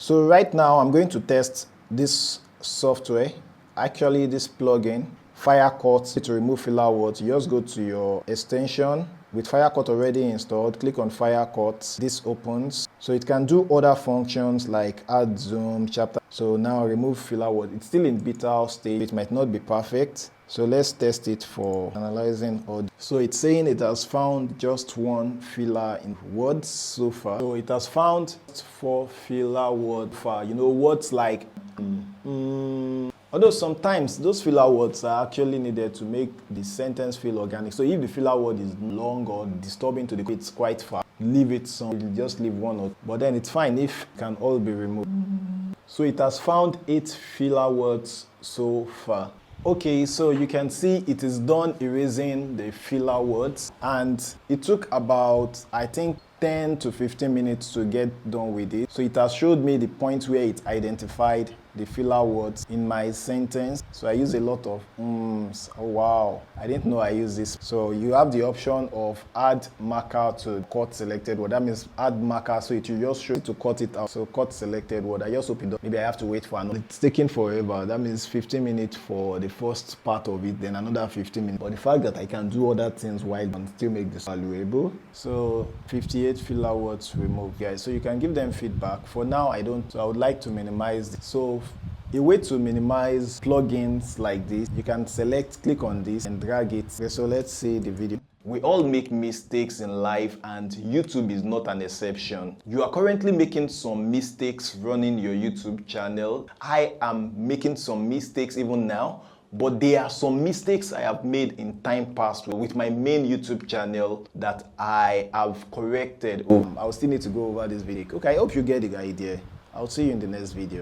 So right now I'm going to test this software, actually this plugin, FireCut, to remove filler words. You just go to your extension. With FireCut already installed, click on FireCut. This opens. So it can do other functions like add zoom, chapter. So now remove filler word. It's still in beta stage. It might not be perfect. So let's test it for analyzing audio. So it's saying it has found just one filler in words so far. So it has found 4 filler words far. You know, words like although sometimes those filler words are actually needed to make the sentence feel organic. So if the filler word is long or disturbing to the it's quite far, leave it some, just leave one or, but then it's fine if it can all be removed. So it has found 8 filler words so far. Okay, so you can see it is done erasing the filler words, and it took about, I think, 10 to 15 minutes to get done with it. So it has showed me the point where it identified the filler words in my sentence. So I use a lot of ums. Oh wow, I didn't know I use this. So you have the option of add marker to cut selected word. That means add marker, so it will just show to cut it out. So cut selected word. I just hope it does. Maybe I have to wait for another. It's taking forever. That means 15 minutes for the first part of it, then another 15 minutes. But the fact that I can do other things while and still make this valuable. So 58 filler words removed, guys. So you can give them feedback. For now, I don't. So I would like to minimize this. So a way to minimize plugins like this, you can click on this and drag it. Okay, so let's see the video. We all make mistakes in life, and YouTube is not an exception. You are currently making some mistakes running your YouTube channel. I am making some mistakes even now, but there are some mistakes I have made in time past with my main YouTube channel that I have corrected. I will still need to go over this video. Okay, I hope you get the idea. I'll see you in the next video.